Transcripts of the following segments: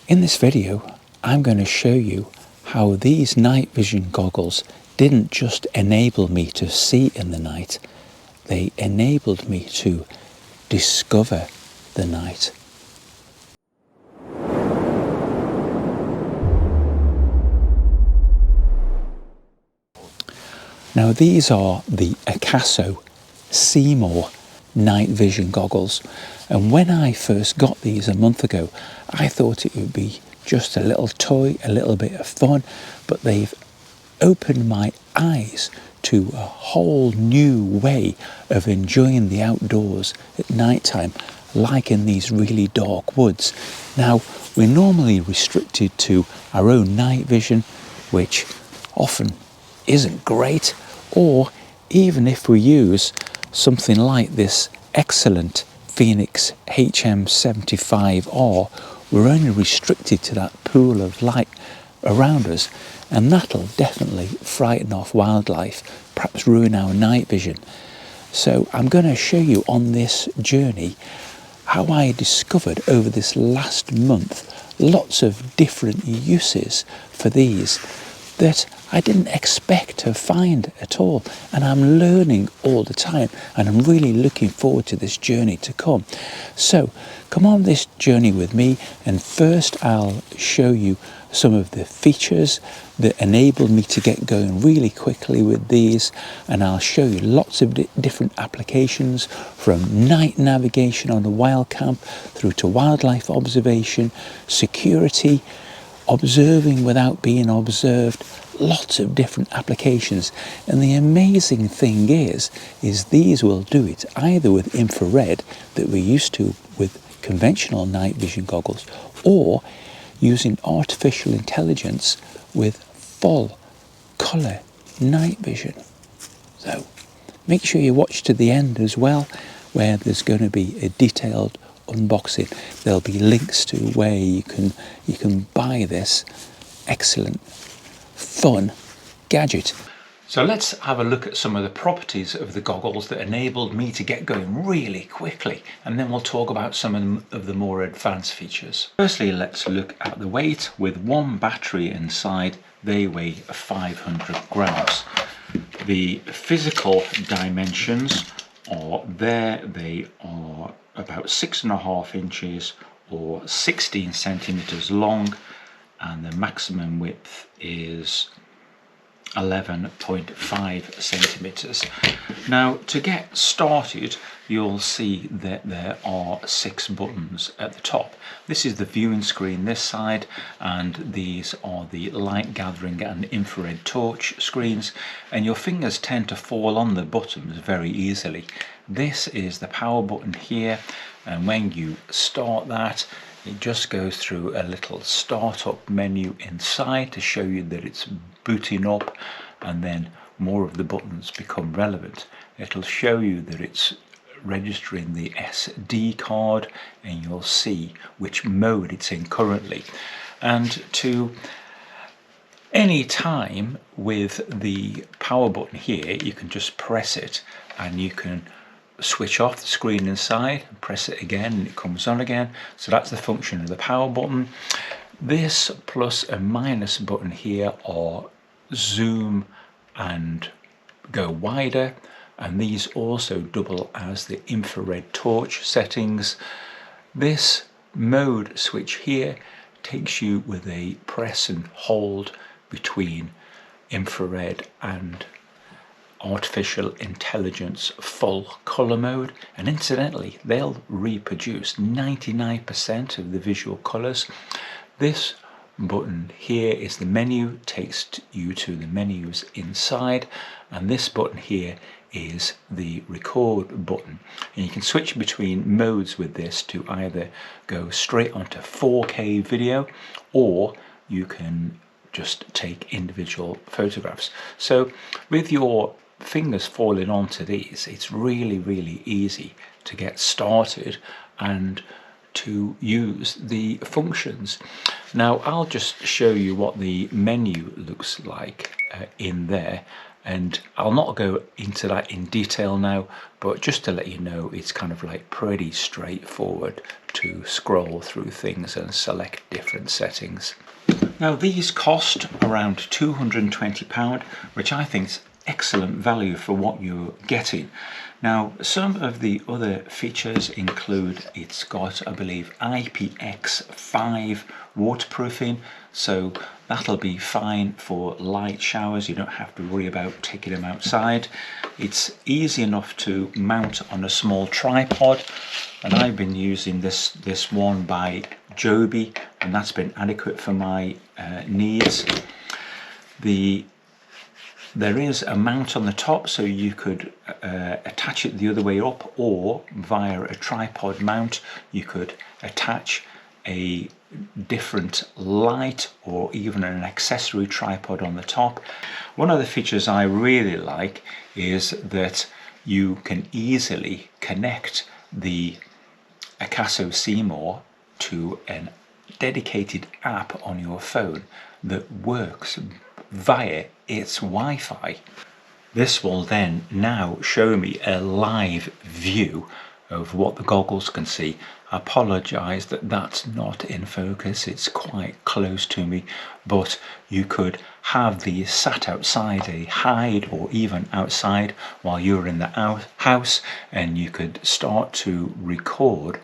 In this video, I'm going to show you how these night vision goggles didn't just enable me to see in the night, they enabled me to discover the night. Now these are the AKASO SEEMOR night vision goggles, and when I first got these a month ago I thought it would be just a little toy, a little bit of fun, but they've opened my eyes to a whole new way of enjoying the outdoors at night time, like in these really dark woods. Now we're normally restricted to our own night vision, which often isn't great, or even if we use something like this excellent Phoenix HM75R, we're only restricted to that pool of light around us, and that'll definitely frighten off wildlife, perhaps ruin our night vision. So I'm going to show you on this journey how I discovered over this last month lots of different uses for these that I didn't expect to find at all, and I'm learning all the time, and I'm really looking forward to this journey to come. So come on this journey with me, and first I'll show you some of the features that enabled me to get going really quickly with these, and I'll show you lots of different applications, from night navigation on a wild camp through to wildlife observation, security, observing without being observed, lots of different applications. And the amazing thing is these will do it either with infrared that we're used to with conventional night vision goggles, or using artificial intelligence with full colour night vision. So make sure you watch to the end as well, where there's going to be a detailed unboxing. There'll be links to where you can buy this excellent fun gadget. So let's have a look at some of the properties of the goggles that enabled me to get going really quickly, and then we'll talk about some of the more advanced features. Firstly, let's look at the weight. With one battery inside, they weigh 500 grams. The physical dimensions are there. They are about 6.5 inches or 16 centimeters long, and the maximum width is 11.5 centimeters. Now to get started, you'll see that there are 6 buttons at the top. This is the viewing screen this side, and these are the light gathering and infrared torch screens, and your fingers tend to fall on the buttons very easily. This is the power button here, and when you start that, it just goes through a little startup menu inside to show you that it's booting up, and then more of the buttons become relevant. It'll show you that it's registering the SD card, and you'll see which mode it's in currently. And to any time with the power button here, you can just press it and you can switch off the screen inside and press it again and it comes on again. So that's the function of the power button. This plus and minus button here are zoom and go wider, and these also double as the infrared torch settings. This mode switch here takes you with a press and hold between infrared and artificial intelligence full color mode, and incidentally they'll reproduce 99% of the visual colors. This button here is the menu, takes you to the menus inside, and this button here is the record button, and you can switch between modes with this to either go straight onto 4K video, or you can just take individual photographs. So with your fingers falling onto these, it's really easy to get started and to use the functions. Now I'll just show you what the menu looks like in there, and I'll not go into that in detail now, but just to let you know, it's kind of like pretty straightforward to scroll through things and select different settings. Now these cost around £220, which I think is excellent value for what you're getting. Now some of the other features include, it's got, I believe, IPX5 waterproofing, so that'll be fine for light showers. You don't have to worry about taking them outside. It's easy enough to mount on a small tripod, and I've been using this one by Joby, and that's been adequate for my needs. There is a mount on the top, so you could attach it the other way up, or via a tripod mount you could attach a different light or even an accessory tripod on the top. One of the features I really like is that you can easily connect the AKASO SEEMOR to a dedicated app on your phone that works via its Wi-Fi. This will then now show me a live view of what the goggles can see. I apologise that that's not in focus, it's quite close to me, but you could have these sat outside a hide or even outside while you're in the house, and you could start to record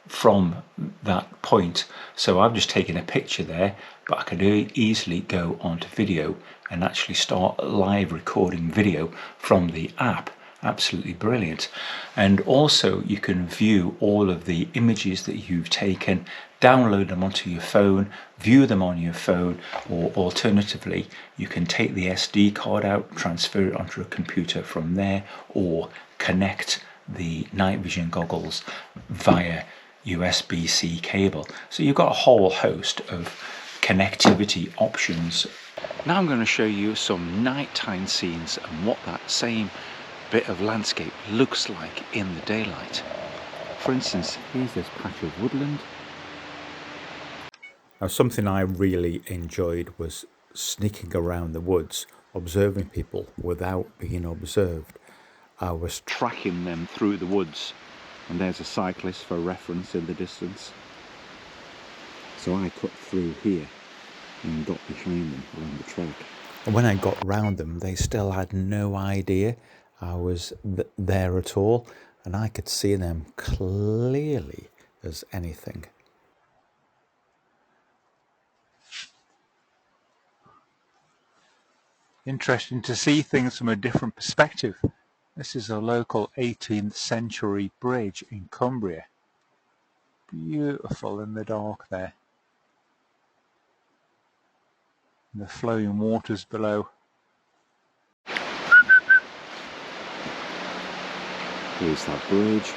from that point. So I've just taken a picture there, but I could easily go onto video and actually start live recording video from the app. Absolutely brilliant. And also you can view all of the images that you've taken, download them onto your phone, view them on your phone, or alternatively you can take the SD card out, transfer it onto a computer from there, or connect the night vision goggles via USB-C cable. So you've got a whole host of connectivity options. Now I'm going to show you some nighttime scenes and what that same bit of landscape looks like in the daylight. For instance, here's this patch of woodland. Now something I really enjoyed was sneaking around the woods, observing people without being observed. I was tracking them through the woods, and there's a cyclist for reference in the distance. So I cut through here and got behind them along the track. And when I got round them, they still had no idea I was there at all, and I could see them clearly as anything. Interesting to see things from a different perspective. This is a local 18th century bridge in Cumbria. Beautiful in the dark there. And the flowing waters below. Here's that bridge,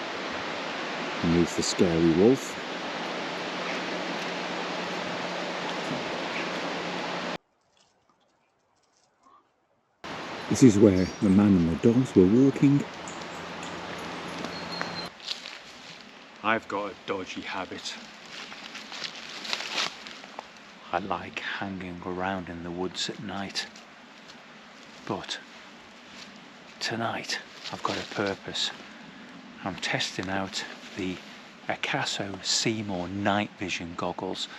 and here's the scary wolf. This is where the man and the dogs were walking. I've got a dodgy habit. I like hanging around in the woods at night, but tonight I've got a purpose. I'm testing out the AKASO SEEMOR night vision goggles,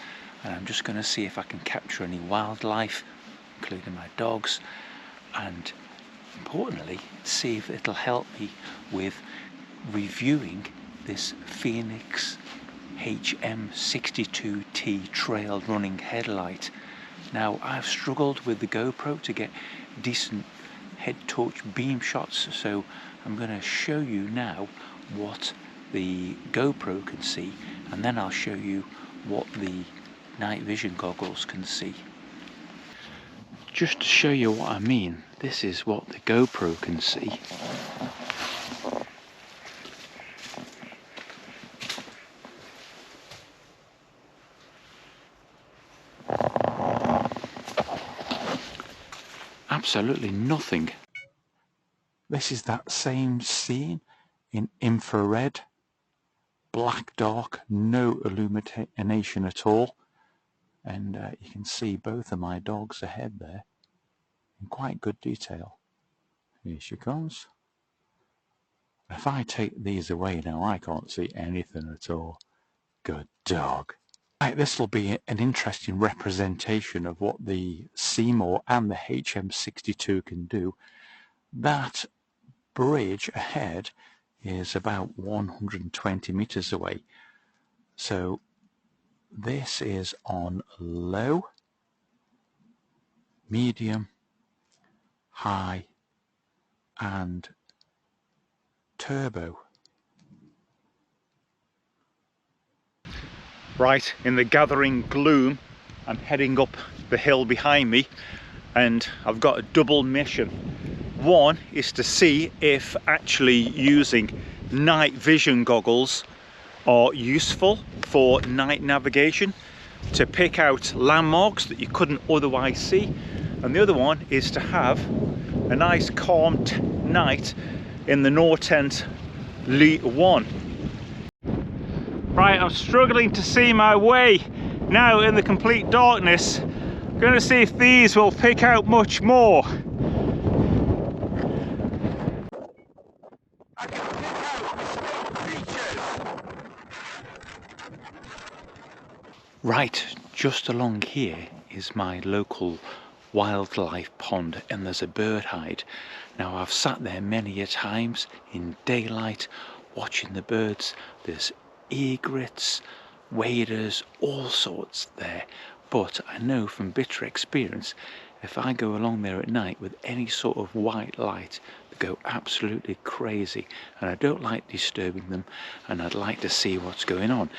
and I'm just going to see if I can capture any wildlife, including my dogs, and importantly see if it'll help me with reviewing this Phoenix HM62T trail running headlight. Now I've struggled with the GoPro to get decent head torch beam shots, so I'm going to show you now what the GoPro can see, and then I'll show you what the night vision goggles can see. Just to show you what I mean, this is what the GoPro can see. Absolutely nothing. This is that same scene in infrared, black dark, no illumination at all, and you can see both of my dogs ahead there in quite good detail. Here she comes. If I take these away now, I can't see anything at all. Good dog. Right, this will be an interesting representation of what the Seymour and the HM62 can do. That bridge ahead is about 120 meters away. So this is on low, medium, high and turbo. Right, in the gathering gloom, I'm heading up the hill behind me and I've got a double mission. One is to see if actually using night vision goggles are useful for night navigation to pick out landmarks that you couldn't otherwise see. And the other one is to have a nice calm night in the Nortent Lee 1. Right, I'm struggling to see my way now in the complete darkness. I'm going to see if these will pick out much more. I can pick out creatures. Right, just along here is my local wildlife pond and there's a bird hide. Now I've sat there many a times in daylight watching the birds. There's egrets, waders, all sorts there, but I know from bitter experience if I go along there at night with any sort of white light they go absolutely crazy and I don't like disturbing them and I'd like to see what's going on.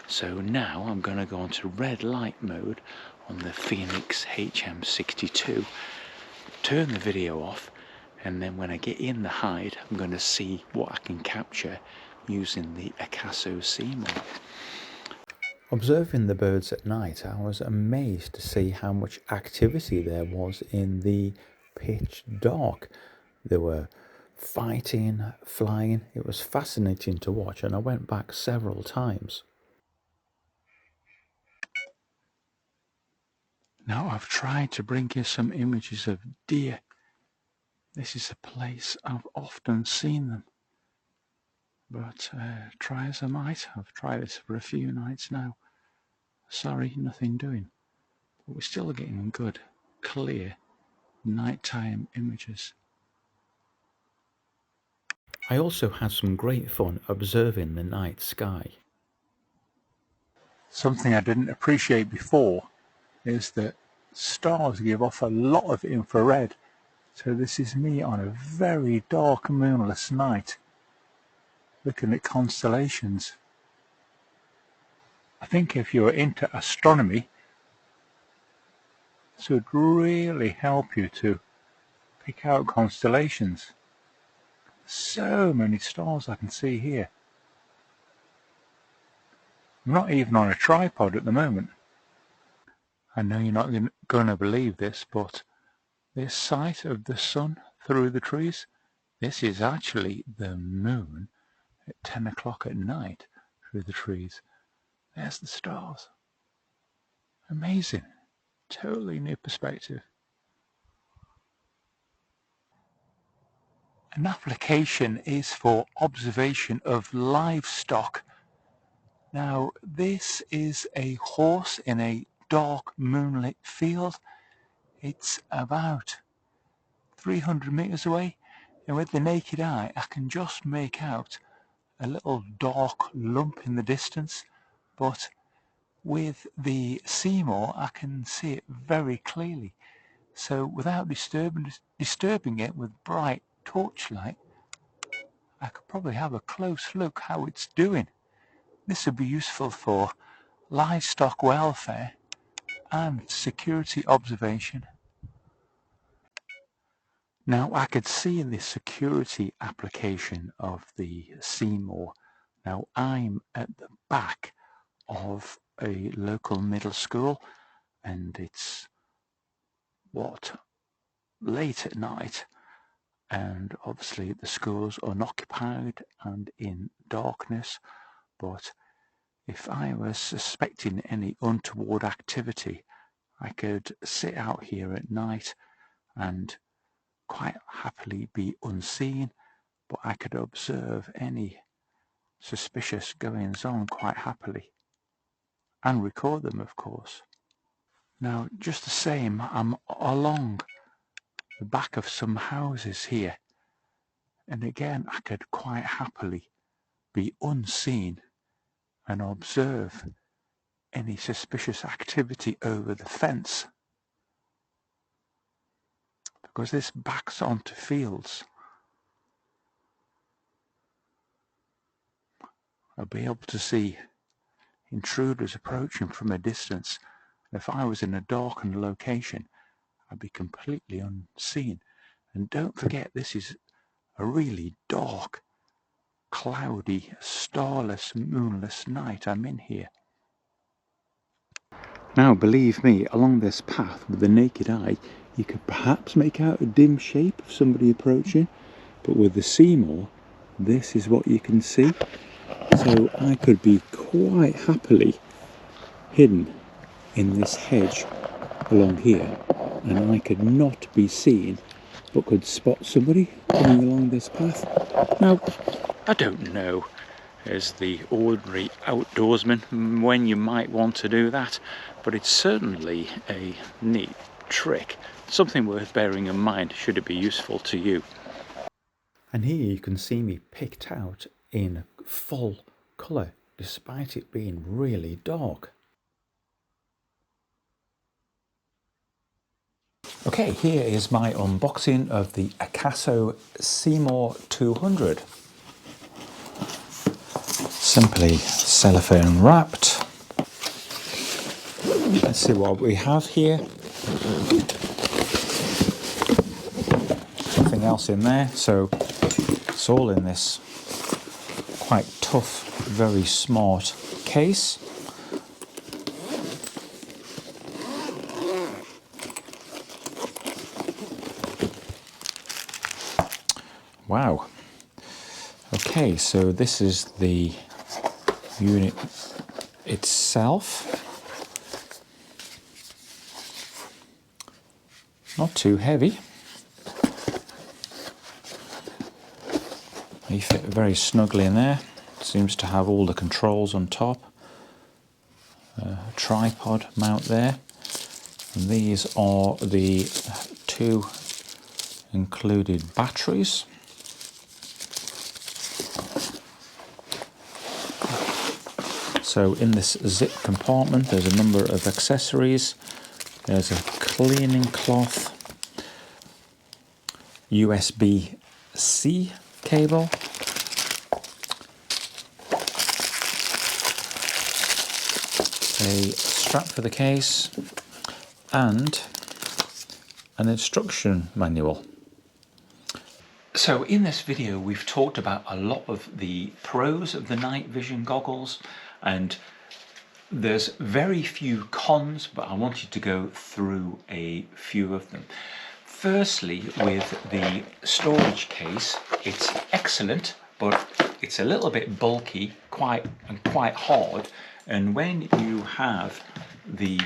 So now I'm going to go onto red light mode on the Phoenix HM62, turn the video off, and then when I get in the hide I'm going to see what I can capture using the AKASO SEEMOR. Observing the birds at night, I was amazed to see how much activity there was in the pitch dark. They were fighting, flying. It was fascinating to watch and I went back several times. Now I've tried to bring you some images of deer. This is a place I've often seen them. But try as I might, I've tried this for a few nights now. Sorry, nothing doing. But we're still getting good, clear, nighttime images. I also had some great fun observing the night sky. Something I didn't appreciate before is that stars give off a lot of infrared. So this is me on a very dark moonless night, looking at constellations. I think if you're into astronomy, this would really help you to pick out constellations. So many stars I can see here. I'm not even on a tripod at the moment. I know you're not going to believe this, but this sight of the sun through the trees, this is actually the moon at 10 o'clock at night through the trees. There's the stars. Amazing. Totally new perspective. An application is for observation of livestock. Now this is a horse in a dark moonlit field. It's about 300 meters away and with the naked eye I can just make out a little dark lump in the distance, but with the Seymour I can see it very clearly. So without disturbing it with bright torchlight, I could probably have a close look how it's doing. This would be useful for livestock welfare and security observation. Now I could see the security application of the Seymour. Now I'm at the back of a local middle school and it's late at night and obviously the schools are unoccupied and in darkness, but if I was suspecting any untoward activity I could sit out here at night and quite happily be unseen, but I could observe any suspicious goings on quite happily and record them, of course. Now, just the same, I'm along the back of some houses here, and again I could quite happily be unseen and observe any suspicious activity over the fence, because this backs onto fields. I'll be able to see intruders approaching from a distance. If I was in a darkened location, I'd be completely unseen. And don't forget, this is a really dark, cloudy, starless, moonless night I'm in here. Now, believe me, along this path with the naked eye, you could perhaps make out a dim shape of somebody approaching, but with the Seymour, this is what you can see. So I could be quite happily hidden in this hedge along here, and I could not be seen, but could spot somebody coming along this path. Now, I don't know, as the ordinary outdoorsman, when you might want to do that, but it's certainly a neat trick, something worth bearing in mind should it be useful to you. And here you can see me picked out in full colour, despite it being really dark. Okay, here is my unboxing of the AKASO SEEMOR 200. Simply cellophane wrapped. Let's see what we have here. Nothing else in there, so it's all in this quite tough, very smart case. Wow. Okay, so this is the unit itself. Not too heavy. They fit very snugly in there. Seems to have all the controls on top. A tripod mount there. And these are the two included batteries. So in this zip compartment there's a number of accessories. There's a cleaning cloth, USB-C cable, a strap for the case, and an instruction manual. So in this video we've talked about a lot of the pros of the night vision goggles, and there's very few cons, but I wanted to go through a few of them. Firstly, with the storage case, it's excellent, but it's a little bit bulky, quite hard, and when you have the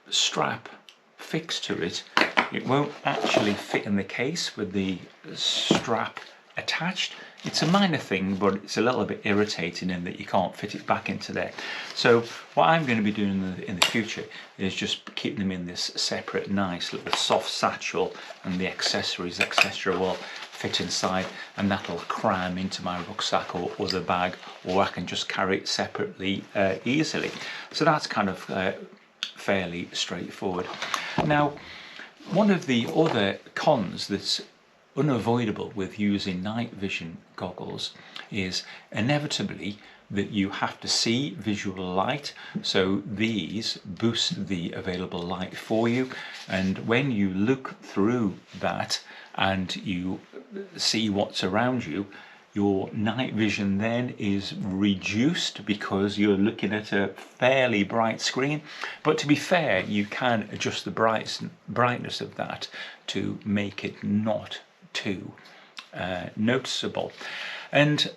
strap fixed to it, it won't actually fit in the case with the strap attached. It's a minor thing, but it's a little bit irritating in that you can't fit it back into there. So what I'm going to be doing in the future is just keep them in this separate nice little soft satchel, and the accessories etc. will fit inside, and that'll cram into my rucksack or other bag, or I can just carry it separately easily. So that's kind of fairly straightforward. Now, one of the other cons that's unavoidable with using night vision goggles is inevitably that you have to see visual light. So these boost the available light for you, and when you look through that and you see what's around you, your night vision then is reduced because you're looking at a fairly bright screen. But to be fair, you can adjust the brightness of that to make it not too noticeable. And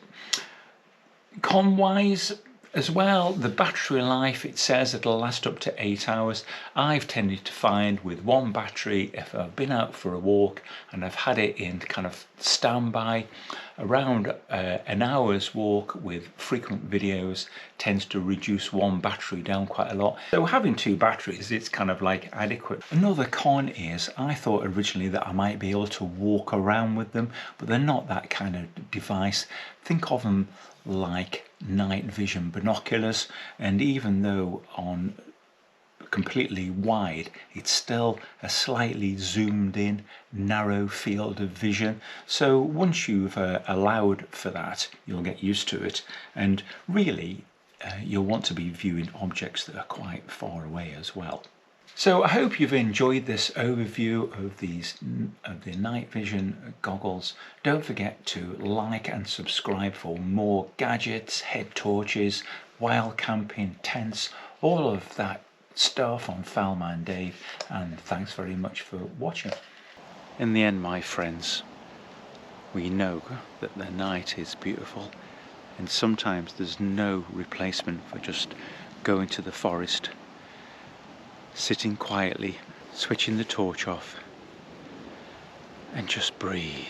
con-wise, As well, the battery life, it says it'll last up to 8 hours. I've tended to find with one battery, if I've been out for a walk and I've had it in kind of standby, around an hour's walk with frequent videos tends to reduce one battery down quite a lot. So having 2 batteries, it's kind of like adequate. Another con is I thought originally that I might be able to walk around with them, but they're not that kind of device. Think of them like night vision binoculars, and even though on completely wide, it's still a slightly zoomed in narrow field of vision. So once you've allowed for that, you'll get used to it, and really you'll want to be viewing objects that are quite far away as well. So I hope you've enjoyed this overview of the night vision goggles. Don't forget to like and subscribe for more gadgets, head torches, wild camping, tents, all of that stuff on Fellmandave, and thanks very much for watching. In the end, my friends, we know that the night is beautiful, and sometimes there's no replacement for just going to the forest, sitting quietly, switching the torch off, and just breathe.